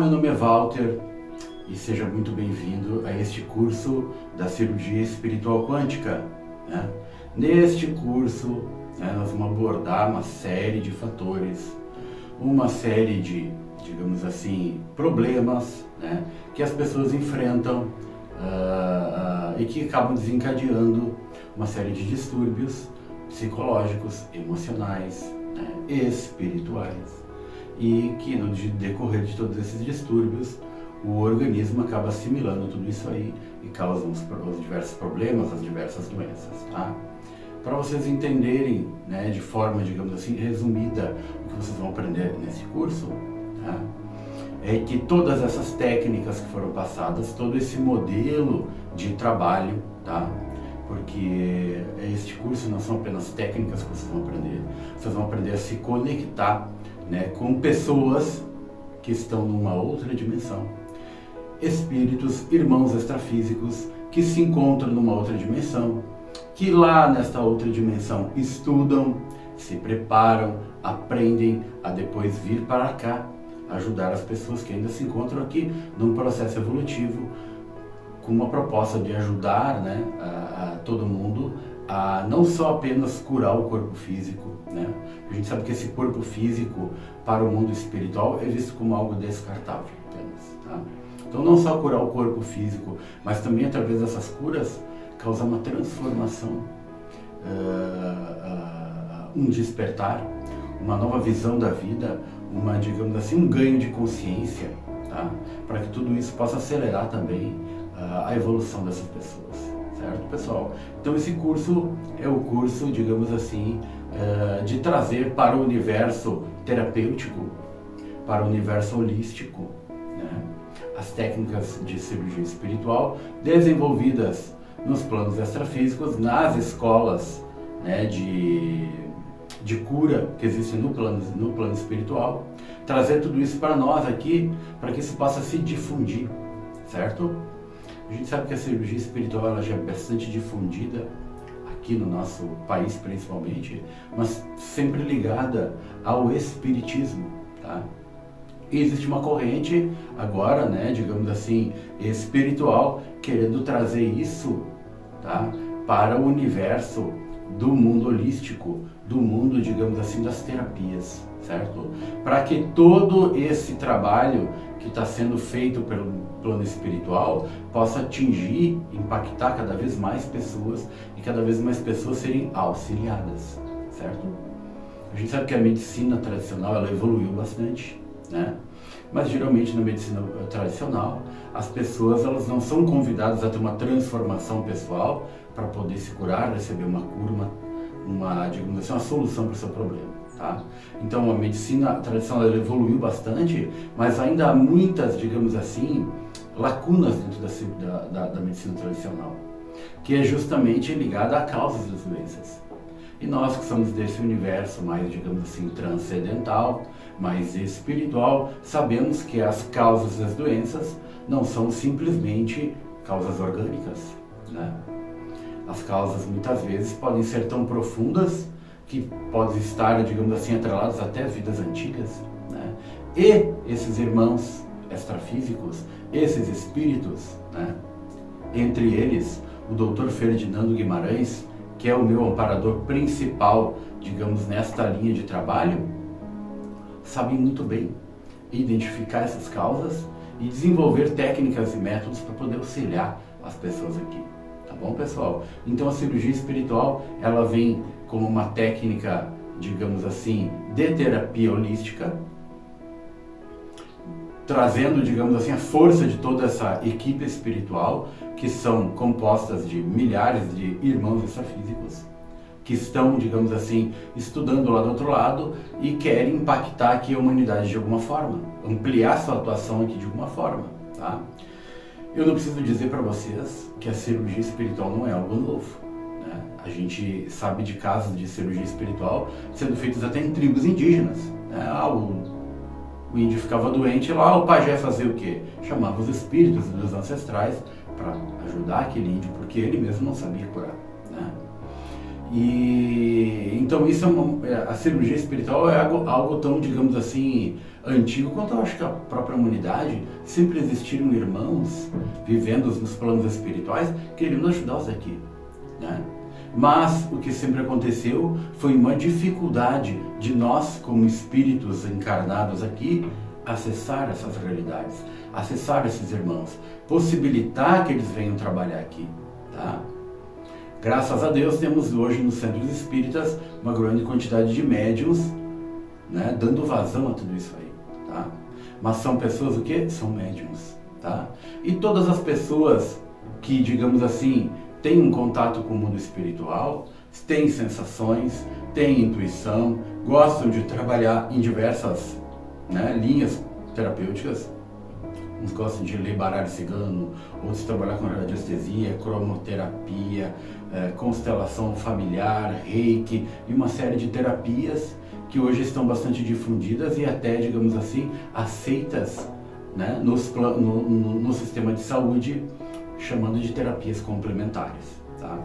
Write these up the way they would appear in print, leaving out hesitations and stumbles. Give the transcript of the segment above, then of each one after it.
meu nome é Walter e seja muito bem-vindo a este curso da Cirurgia Espiritual Quântica, né? Neste curso, nós vamos abordar uma série de fatores, uma série de, digamos assim, problemas, né, que as pessoas enfrentam e que acabam desencadeando uma série de distúrbios psicológicos, emocionais, né, espirituais, e que no decorrer de todos esses distúrbios o organismo acaba assimilando tudo isso aí e causa os diversos problemas, as diversas doenças, tá? Para vocês entenderem, né, de forma, digamos assim, resumida, o que vocês vão aprender nesse curso, tá? É que todas essas técnicas que foram passadas, todo esse modelo de trabalho, tá? Porque este curso não são apenas técnicas que vocês vão aprender a se conectar, né, com pessoas que estão numa outra dimensão, espíritos, irmãos extrafísicos que se encontram numa outra dimensão, que lá nesta outra dimensão estudam, se preparam, aprendem a depois vir para cá, ajudar as pessoas que ainda se encontram aqui num processo evolutivo, com uma proposta de ajudar, né, a todo mundo a não só apenas curar o corpo físico, né? A gente sabe que esse corpo físico para o mundo espiritual é visto como algo descartável apenas, tá? Então não só curar o corpo físico, mas também através dessas curas causar uma transformação, um despertar, uma nova visão da vida, digamos assim, um ganho de consciência, tá? Para que tudo isso possa acelerar também a evolução dessas pessoas, certo, pessoal? Então esse curso é o curso, digamos assim, de trazer para o universo terapêutico, para o universo holístico, né, as técnicas de cirurgia espiritual desenvolvidas nos planos extrafísicos, nas escolas, né, de cura que existem no plano espiritual, trazer tudo isso para nós aqui, para que isso possa se difundir, certo? A gente sabe que a cirurgia espiritual ela já é bastante difundida aqui no nosso país principalmente, mas sempre ligada ao espiritismo, tá? E existe uma corrente agora, né, digamos assim, espiritual, querendo trazer isso, tá, para o universo do mundo holístico, do mundo, digamos assim, das terapias, certo? Para que todo esse trabalho que está sendo feito pelo plano espiritual possa atingir, impactar cada vez mais pessoas e cada vez mais pessoas serem auxiliadas, certo? A gente sabe que a medicina tradicional ela evoluiu bastante, né? Mas geralmente na medicina tradicional as pessoas elas não são convidadas a ter uma transformação pessoal para poder se curar, receber uma cura, digamos assim, uma solução para o seu problema, tá? Então a medicina tradicional ela evoluiu bastante, mas ainda há muitas, digamos assim, lacunas dentro da medicina tradicional, que é justamente ligada a causas das doenças. E nós que somos desse universo mais, digamos assim, transcendental, mais espiritual, sabemos que as causas das doenças não são simplesmente causas orgânicas, né? As causas muitas vezes podem ser tão profundas que podem estar, digamos assim, atreladas até vidas antigas, né? E esses irmãos extrafísicos, esses espíritos, né? Entre eles o Dr. Ferdinando Guimarães, que é o meu amparador principal, digamos, nesta linha de trabalho, sabem muito bem identificar essas causas e desenvolver técnicas e métodos para poder auxiliar as pessoas aqui. Tá bom, pessoal? Então a cirurgia espiritual, ela vem como uma técnica, digamos assim, de terapia holística, trazendo, digamos assim, a força de toda essa equipe espiritual, que são compostas de milhares de irmãos extrafísicos, que estão, digamos assim, estudando lá do outro lado e querem impactar aqui a humanidade de alguma forma, ampliar sua atuação aqui de alguma forma, tá? Eu não preciso dizer para vocês que a cirurgia espiritual não é algo novo, né? A gente sabe de casos de cirurgia espiritual sendo feitos até em tribos indígenas, né? O índio ficava doente lá, o pajé fazia o quê? Chamava os espíritos dos ancestrais para ajudar aquele índio, porque ele mesmo não sabia curar, né? E então isso a cirurgia espiritual é algo tão, digamos assim, antigo quanto eu acho que a própria humanidade. Sempre existiram irmãos vivendo nos planos espirituais querendo ajudar os aqui, né? Mas o que sempre aconteceu foi uma dificuldade de nós, como espíritos encarnados aqui, acessar essas realidades, acessar esses irmãos, possibilitar que eles venham trabalhar aqui, tá? Graças a Deus temos hoje nos centros espíritas uma grande quantidade de médiuns, né, dando vazão a tudo isso aí, tá? Mas são pessoas o quê? São médiuns, tá? E todas as pessoas que, digamos assim, têm um contato com o mundo espiritual, têm sensações, têm intuição, gostam de trabalhar em diversas, né, linhas terapêuticas. Uns gostam de ler baralho cigano, outros trabalhar com radiestesia, cromoterapia, constelação familiar, reiki e uma série de terapias que hoje estão bastante difundidas e até, digamos assim, aceitas, né, no sistema de saúde, chamando de terapias complementares, tá?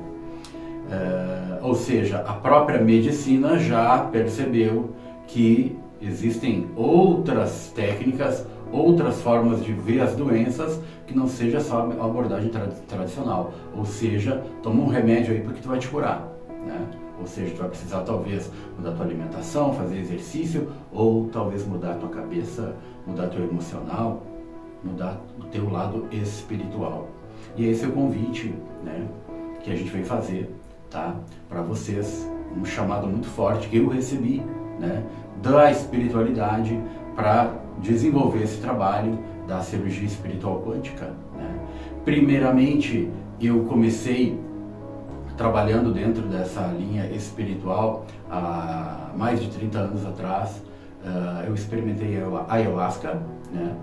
Ou seja, a própria medicina já percebeu que existem outras técnicas, outras formas de ver as doenças que não seja só a abordagem tradicional. Ou seja, toma um remédio aí porque tu vai te curar, né? Ou seja, tu vai precisar talvez mudar tua alimentação, fazer exercício, ou talvez mudar a tua cabeça, mudar teu emocional, mudar o teu lado espiritual. E esse é o convite, né, que a gente veio fazer, tá, para vocês, um chamado muito forte que eu recebi, né, da espiritualidade para desenvolver esse trabalho da cirurgia espiritual quântica, né. Primeiramente, eu comecei trabalhando dentro dessa linha espiritual há mais de 30 anos atrás. Eu experimentei a ayahuasca, né?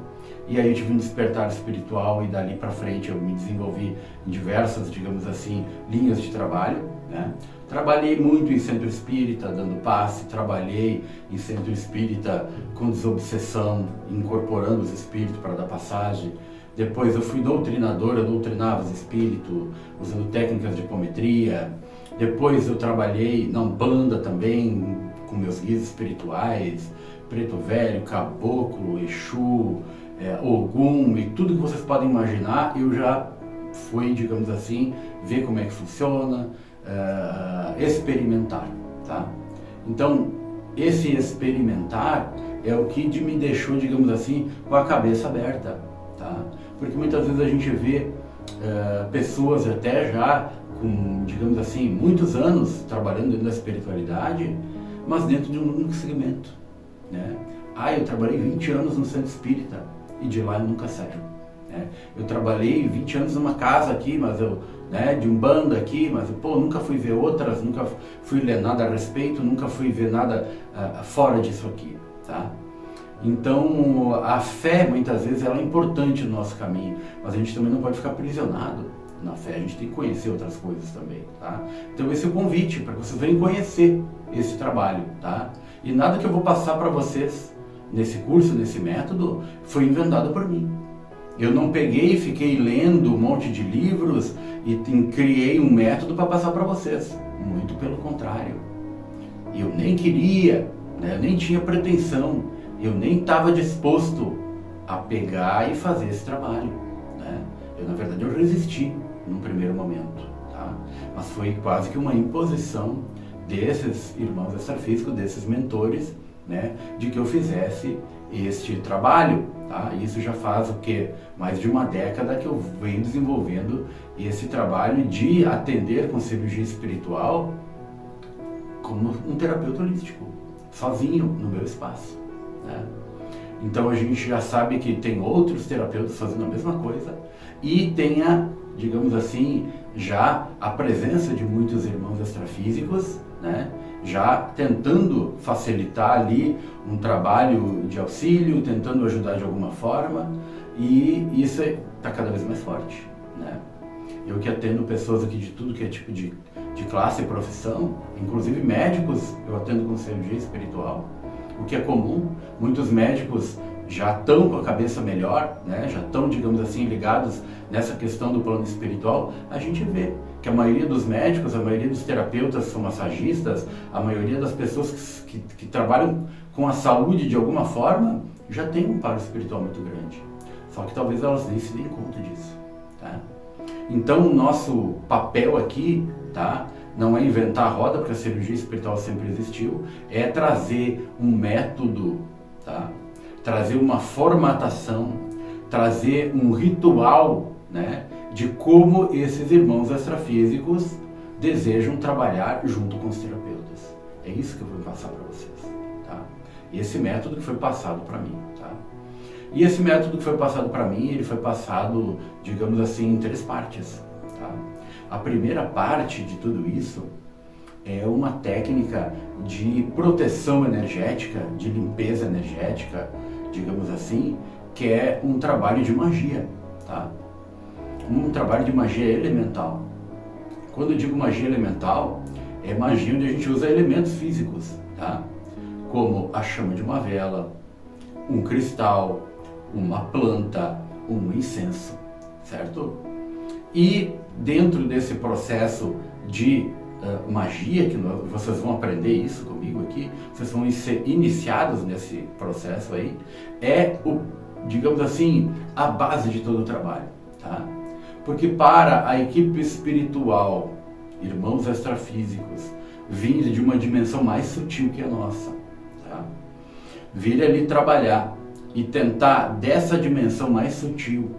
E aí eu tive um despertar espiritual e dali para frente eu me desenvolvi em diversas, digamos assim, linhas de trabalho, né? Trabalhei muito em centro espírita, dando passe, trabalhei em centro espírita com desobsessão, incorporando os espíritos para dar passagem. Depois eu fui doutrinador, eu doutrinava os espíritos, usando técnicas de hipometria. Depois eu trabalhei na Umbanda também, com meus guias espirituais, Preto Velho, Caboclo, Exu, Ogum e tudo que vocês podem imaginar. Eu já fui, digamos assim, ver como é que funciona, experimentar, tá? Então, esse experimentar é o que me deixou, digamos assim, com a cabeça aberta, tá? Porque muitas vezes a gente vê pessoas até já com, digamos assim, muitos anos trabalhando dentro da espiritualidade, mas dentro de um único segmento, né? Eu trabalhei 20 anos no centro espírita e de lá eu nunca saio, né? Eu trabalhei 20 anos numa casa aqui, mas né, de Umbanda aqui, mas nunca fui ver outras, nunca fui ler nada a respeito, nunca fui ver nada fora disso aqui, tá? Então, a fé, muitas vezes, ela é importante no nosso caminho, mas a gente também não pode ficar aprisionado na fé, a gente tem que conhecer outras coisas também, tá? Então, esse é o convite, para que vocês venham conhecer esse trabalho, tá? E nada que eu vou passar para vocês nesse curso, nesse método, foi inventado por mim. Eu não peguei e fiquei lendo um monte de livros e criei um método para passar para vocês. Muito pelo contrário. Eu nem queria, né? Eu nem tinha pretensão, eu nem estava disposto a pegar e fazer esse trabalho, né? Na verdade, eu resisti num primeiro momento, tá? Mas foi quase que uma imposição desses irmãos extrafísicos, desses mentores, né, de que eu fizesse este trabalho, tá? Isso já faz o quê? Mais de uma década que eu venho desenvolvendo esse trabalho de atender com cirurgia espiritual como um terapeuta holístico, sozinho no meu espaço, né? Então a gente já sabe que tem outros terapeutas fazendo a mesma coisa e tem digamos assim, já a presença de muitos irmãos extrafísicos, né, já tentando facilitar ali um trabalho de auxílio, tentando ajudar de alguma forma, e isso está cada vez mais forte, né? Eu que atendo pessoas aqui de tudo que é tipo de classe e profissão, inclusive médicos, eu atendo com cirurgia espiritual, o que é comum. Muitos médicos já estão com a cabeça melhor, né? Já estão, digamos assim, ligados nessa questão do plano espiritual. A gente vê que a maioria dos médicos, a maioria dos terapeutas são massagistas, a maioria das pessoas que trabalham com a saúde de alguma forma, já tem um amparo espiritual muito grande. Só que talvez elas nem se deem conta disso, tá? Então o nosso papel aqui, tá, não é inventar a roda, porque a cirurgia espiritual sempre existiu, é trazer um método, tá? Trazer uma formatação, trazer um ritual, né, de como esses irmãos extrafísicos desejam trabalhar junto com os terapeutas. É isso que eu vou passar para vocês, tá? Esse método que foi passado para mim, tá? E esse método que foi passado para mim, ele foi passado, digamos assim, em 3 partes, tá? A primeira parte de tudo isso é uma técnica de proteção energética, de limpeza energética, digamos assim, que é um trabalho de magia, tá? Um trabalho de magia elemental. Quando eu digo magia elemental, é magia onde a gente usa elementos físicos, tá? Como a chama de uma vela, um cristal, uma planta, um incenso, certo? E dentro desse processo de magia, que vocês vão aprender isso comigo aqui, vocês vão ser iniciados nesse processo aí, é digamos assim, a base de todo o trabalho, tá? Porque para a equipe espiritual, irmãos extrafísicos, vir de uma dimensão mais sutil que a nossa, tá? Vir ali trabalhar e tentar dessa dimensão mais sutil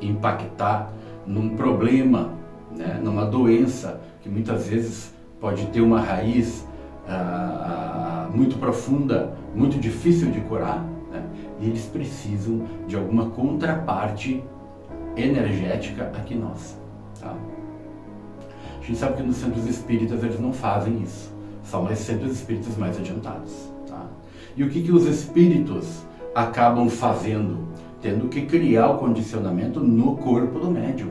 impactar num problema, né, numa doença que muitas vezes pode ter uma raiz muito profunda, muito difícil de curar, né? E eles precisam de alguma contraparte energética aqui nossa, tá? A gente sabe que nos centros espíritas eles não fazem isso, são os centros espíritas mais adiantados, tá? E o que os espíritos acabam fazendo? Tendo que criar o condicionamento no corpo do médium,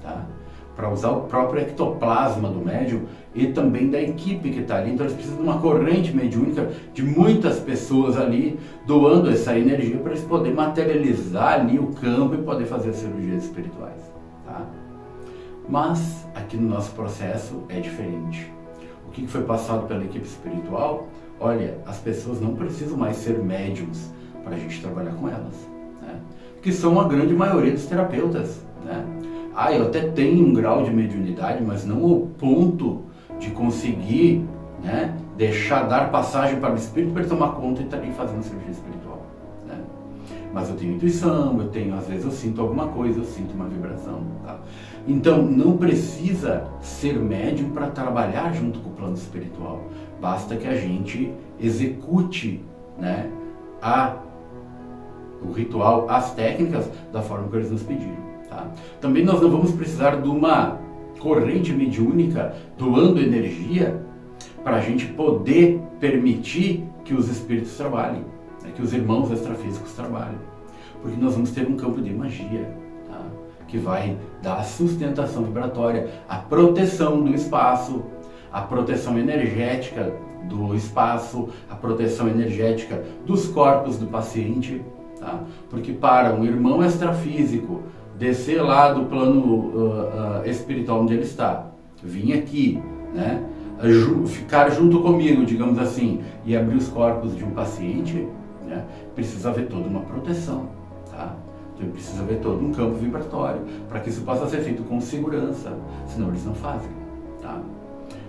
tá? Para usar o próprio ectoplasma do médium e também da equipe que está ali. Então eles precisam de uma corrente mediúnica de muitas pessoas ali doando essa energia para eles poderem materializar ali o campo e poder fazer as cirurgias espirituais, tá? Mas aqui no nosso processo é diferente. O que foi passado pela equipe espiritual? Olha, as pessoas não precisam mais ser médiums para a gente trabalhar com elas, né? Que são a grande maioria dos terapeutas, né? Eu até tenho um grau de mediunidade, mas não ao ponto de conseguir, né, dar passagem para o espírito para ele tomar conta e estar ali fazendo cirurgia espiritual, né? Mas eu tenho intuição, às vezes eu sinto alguma coisa, eu sinto uma vibração, tá? Então não precisa ser médium para trabalhar junto com o plano espiritual, basta que a gente execute, né, o ritual, as técnicas da forma que eles nos pediram, tá? Também nós não vamos precisar de uma corrente mediúnica doando energia para a gente poder permitir que os espíritos trabalhem, né, que os irmãos extrafísicos trabalhem, porque nós vamos ter um campo de magia, tá, que vai dar a sustentação vibratória, a proteção do espaço, a proteção energética do espaço, a proteção energética dos corpos do paciente, tá? Porque para um irmão extrafísico descer lá do plano espiritual onde ele está, vir aqui, né, ficar junto comigo, digamos assim, e abrir os corpos de um paciente, né, precisa haver toda uma proteção, tá? Então precisa haver todo um campo vibratório para que isso possa ser feito com segurança, senão eles não fazem, tá?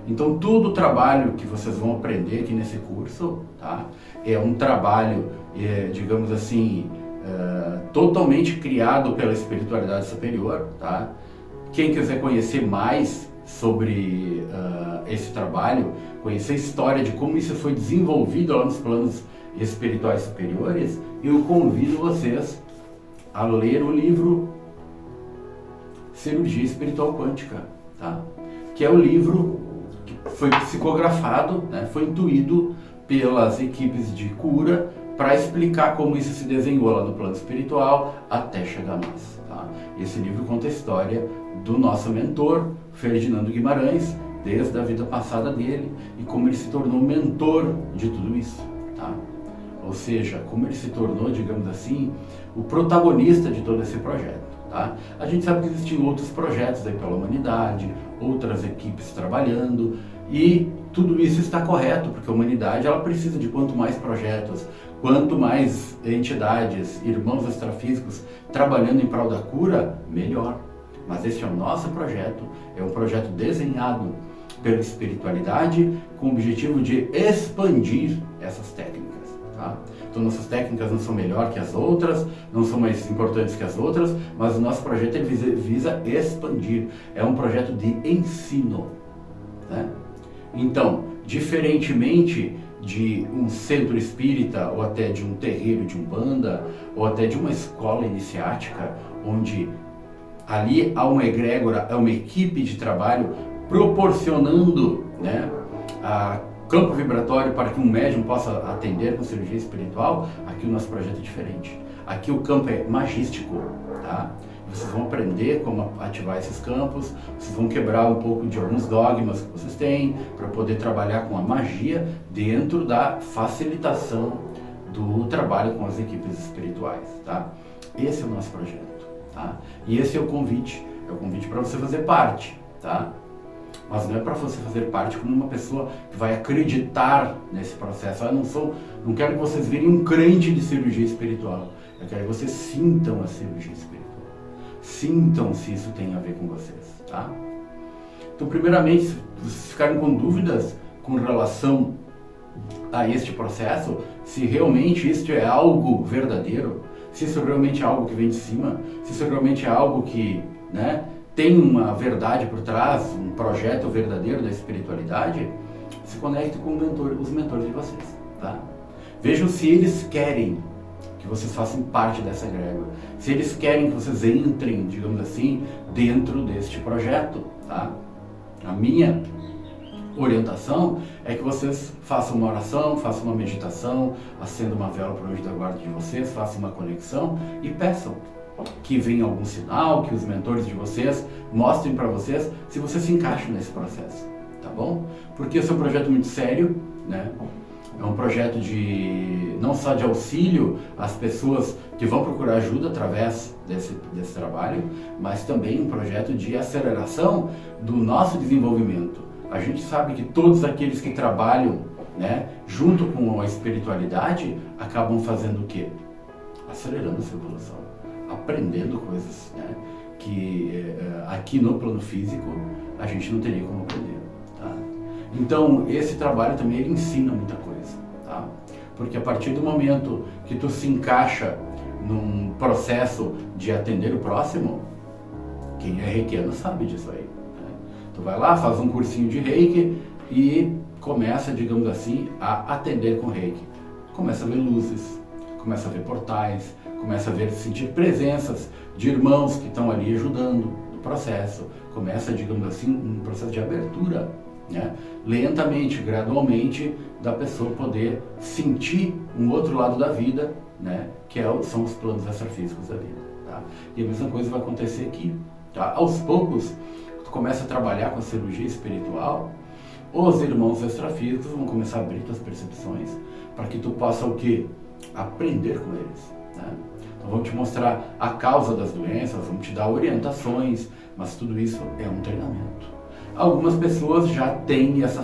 Então todo o trabalho que vocês vão aprender aqui nesse curso, tá, é um trabalho, digamos assim, totalmente criado pela espiritualidade superior, tá? Quem quiser conhecer mais sobre esse trabalho, conhecer a história de como isso foi desenvolvido lá nos planos espirituais superiores, eu convido vocês a ler o livro Cirurgia Espiritual Quântica, tá? Que é o livro que foi psicografado, né? Foi intuído pelas equipes de cura para explicar como isso se desenhou lá no plano espiritual até chegar a nós, tá? Esse livro conta a história do nosso mentor, Ferdinando Guimarães, desde a vida passada dele e como ele se tornou mentor de tudo isso, tá? Ou seja, como ele se tornou, digamos assim, o protagonista de todo esse projeto, Tá? A gente sabe que existem outros projetos aí pela humanidade, outras equipes trabalhando, e tudo isso está correto, porque a humanidade ela precisa de quanto mais projetos, quanto mais entidades, irmãos extrafísicos trabalhando em prol da cura, melhor. Mas esse é o nosso projeto, é um projeto desenhado pela espiritualidade com o objetivo de expandir essas técnicas. Tá? Então nossas técnicas não são melhores que as outras, não são mais importantes que as outras, mas o nosso projeto ele visa expandir. É um projeto de ensino. Né? Então, diferentemente de um centro espírita, ou até de um terreiro de umbanda, ou até de uma escola iniciática, onde ali há uma egrégora, há uma equipe de trabalho proporcionando, né, a campo vibratório para que um médium possa atender com cirurgia espiritual, aqui o nosso projeto é diferente. Aqui o campo é magístico, tá? Vocês vão aprender como ativar esses campos, vocês vão quebrar um pouco de alguns dogmas que vocês têm, para poder trabalhar com a magia dentro da facilitação do trabalho com as equipes espirituais, tá? Esse é o nosso projeto, tá? E esse é o convite para você fazer parte, tá? Mas não é para você fazer parte como uma pessoa que vai acreditar nesse processo. Não quero que vocês virem um crente de cirurgia espiritual. Eu quero que vocês sintam a cirurgia espiritual. Sintam se isso tem a ver com vocês, tá? Então, primeiramente, se vocês ficarem com dúvidas com relação a este processo, se realmente isto é algo verdadeiro, se isso realmente é algo que vem de cima, se isso realmente é algo que, né, tem uma verdade por trás, um projeto verdadeiro da espiritualidade, se conecte com os mentores de vocês, tá? Vejam se eles querem que vocês façam parte dessa egrégora, se eles querem que vocês entrem, digamos assim, dentro deste projeto, tá? A minha orientação é que vocês façam uma oração, façam uma meditação, acendam uma vela para o anjo da guarda de vocês, façam uma conexão e peçam que venha algum sinal, que os mentores de vocês mostrem para vocês se vocês se encaixam nesse processo, tá bom? Porque esse é um projeto muito sério, né? É um projeto não só de auxílio às pessoas que vão procurar ajuda através desse trabalho, mas também um projeto de aceleração do nosso desenvolvimento. A gente sabe que todos aqueles que trabalham, né, junto com a espiritualidade, acabam fazendo o quê? Acelerando a sua evolução, aprendendo coisas, né, que aqui no plano físico a gente não teria como aprender. Tá? Então esse trabalho também ele ensina muita coisa, tá? Porque a partir do momento que tu se encaixa num processo de atender o próximo, quem é reikiano sabe disso aí. Né? Tu vai lá, faz um cursinho de reiki e começa, digamos assim, a atender com reiki. Começa a ver luzes, começa a ver portais, começa a sentir presenças de irmãos que estão ali ajudando no processo, começa, digamos assim, um processo de abertura, né? Lentamente, gradualmente, da pessoa poder sentir um outro lado da vida, né? Que são os planos extrafísicos da vida. Tá? E a mesma coisa vai acontecer aqui. Tá? Aos poucos, tu começa a trabalhar com a cirurgia espiritual, os irmãos extrafísicos vão começar a abrir tuas percepções para que tu possa o quê? Aprender com eles. Né? Então vão te mostrar a causa das doenças, vão te dar orientações, mas tudo isso é um treinamento. Algumas pessoas já têm as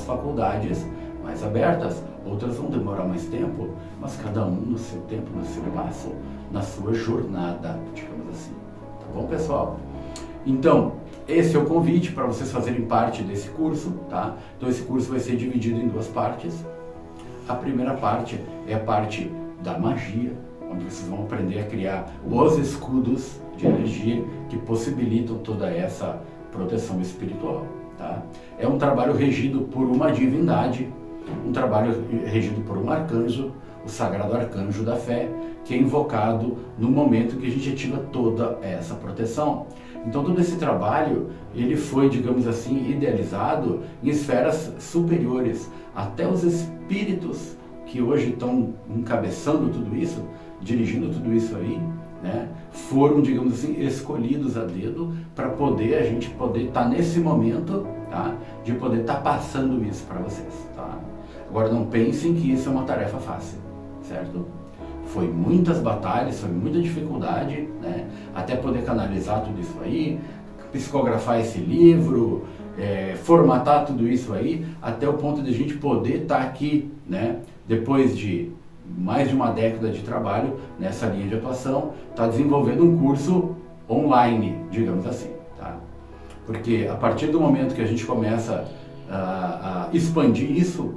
faculdades mais abertas, outras vão demorar mais tempo, mas cada um no seu tempo, no seu passo, na sua jornada, digamos assim. Tá bom, pessoal? Então, esse é o convite para vocês fazerem parte desse curso, tá? Então esse curso vai ser dividido em duas partes. A primeira parte é a parte da magia, onde vocês vão aprender a criar os escudos de energia que possibilitam toda essa proteção espiritual, tá? É um trabalho regido por uma divindade, um trabalho regido por um arcanjo, o Sagrado Arcanjo da Fé, que é invocado no momento que a gente ativa toda essa proteção. Então todo esse trabalho, ele foi, digamos assim, idealizado em esferas superiores. Até os espíritos que hoje estão encabeçando tudo isso, dirigindo tudo isso aí, né, foram, digamos assim, escolhidos a dedo para a gente poder estar nesse momento, tá, de poder estar passando isso para vocês. Tá? Agora não pensem que isso é uma tarefa fácil, certo? Foi muitas batalhas, foi muita dificuldade, né? Até poder canalizar tudo isso aí, psicografar esse livro, formatar tudo isso aí, até o ponto de a gente poder estar aqui, né? Depois de mais de uma década de trabalho nessa linha de atuação, está desenvolvendo um curso online, digamos assim, tá? Porque a partir do momento que a gente começa a expandir isso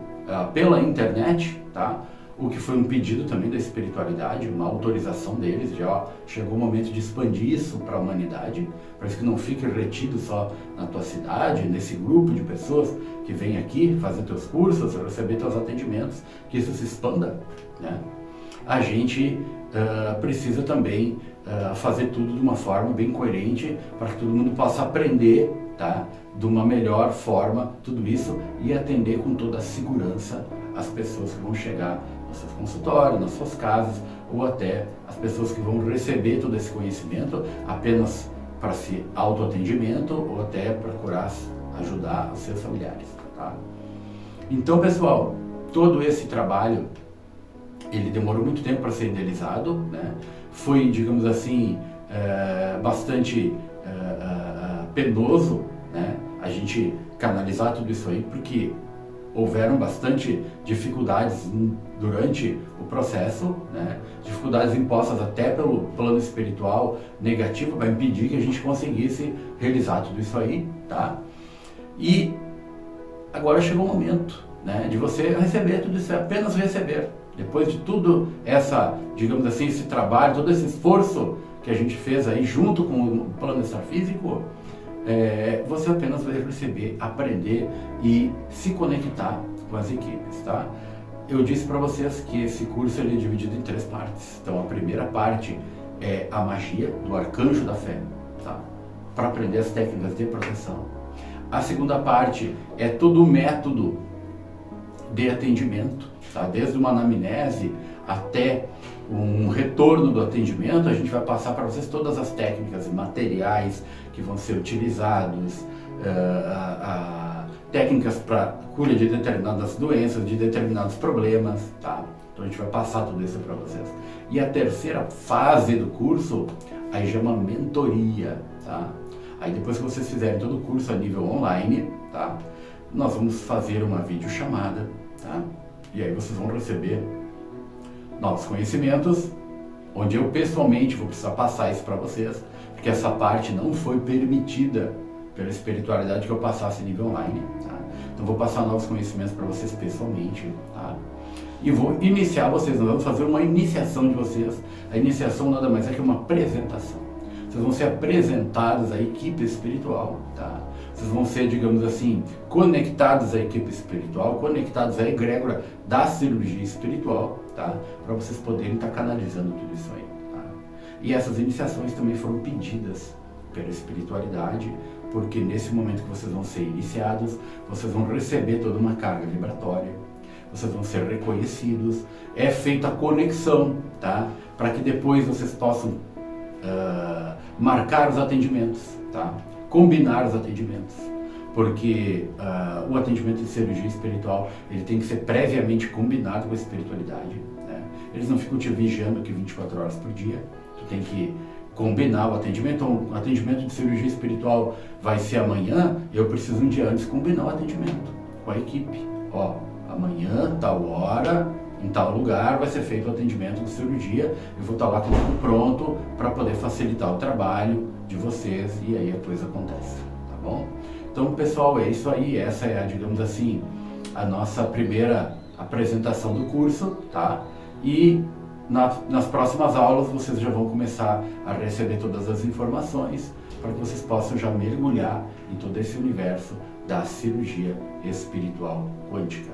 pela internet, tá? O que foi um pedido também da espiritualidade, uma autorização deles, de chegou o momento de expandir isso para a humanidade, para que não fique retido só na tua cidade, nesse grupo de pessoas que vem aqui fazer teus cursos, receber teus atendimentos, que isso se expanda, né? A gente precisa também fazer tudo de uma forma bem coerente, para que todo mundo possa aprender, tá? De uma melhor forma tudo isso e atender com toda a segurança as pessoas que vão chegar nos seus consultórios, nas suas casas, ou até as pessoas que vão receber todo esse conhecimento apenas para se autoatendimento ou até procurar ajudar os seus familiares, tá? Então, pessoal, todo esse trabalho, ele demorou muito tempo para ser idealizado, né? Foi, digamos assim, bastante penoso, né? A gente canalizar tudo isso aí, porque houveram bastante dificuldades durante o processo, né? Dificuldades impostas até pelo plano espiritual negativo para impedir que a gente conseguisse realizar tudo isso aí, tá? E agora chegou o momento, né, de você receber tudo isso, apenas receber. Depois de tudo essa, digamos assim, esse trabalho, todo esse esforço que a gente fez aí junto com o plano extrafísico, você apenas vai receber, aprender e se conectar com as equipes, tá? Eu disse para vocês que esse curso ele é dividido em 3 partes. Então a primeira parte é a magia do arcanjo da fé, tá? Para aprender as técnicas de proteção. A segunda parte é todo o método de atendimento, tá? Desde uma anamnese até um retorno do atendimento, a gente vai passar para vocês todas as técnicas e materiais que vão ser utilizados, técnicas para cura de determinadas doenças, de determinados problemas, tá? Então a gente vai passar tudo isso para vocês. E a terceira fase do curso, aí já é uma mentoria, tá? Aí depois que vocês fizerem todo o curso a nível online, tá? Nós vamos fazer uma videochamada, tá? E aí vocês vão receber novos conhecimentos, onde eu pessoalmente vou precisar passar isso para vocês, porque essa parte não foi permitida pela espiritualidade que eu passasse nível online, tá? Então vou passar novos conhecimentos para vocês pessoalmente, tá? E vou iniciar vocês, nós vamos fazer uma iniciação de vocês. A iniciação nada mais é que uma apresentação. Vocês vão ser apresentados à equipe espiritual, tá? Vocês vão ser, digamos assim, conectados à equipe espiritual, conectados à egrégora da cirurgia espiritual, tá? Para vocês poderem estar canalizando tudo isso aí, tá? E essas iniciações também foram pedidas pela espiritualidade, porque nesse momento que vocês vão ser iniciados, vocês vão receber toda uma carga vibratória, vocês vão ser reconhecidos, é feita a conexão, tá? Para que depois vocês possam marcar os atendimentos, tá? Combinar os atendimentos, porque o atendimento de cirurgia espiritual ele tem que ser previamente combinado com a espiritualidade, né? Eles não ficam te vigiando aqui 24 horas por dia, tu tem que combinar o atendimento. Então, o atendimento de cirurgia espiritual vai ser amanhã, eu preciso um dia antes combinar o atendimento com a equipe. Ó, amanhã, tal hora, em tal lugar vai ser feito o atendimento de cirurgia, eu vou estar lá com tudo pronto para poder facilitar o trabalho de vocês e aí a coisa acontece, tá bom? Então, pessoal, é isso aí, essa é, digamos assim, a nossa primeira apresentação do curso, tá? E nas próximas aulas vocês já vão começar a receber todas as informações para que vocês possam já mergulhar em todo esse universo da cirurgia espiritual quântica.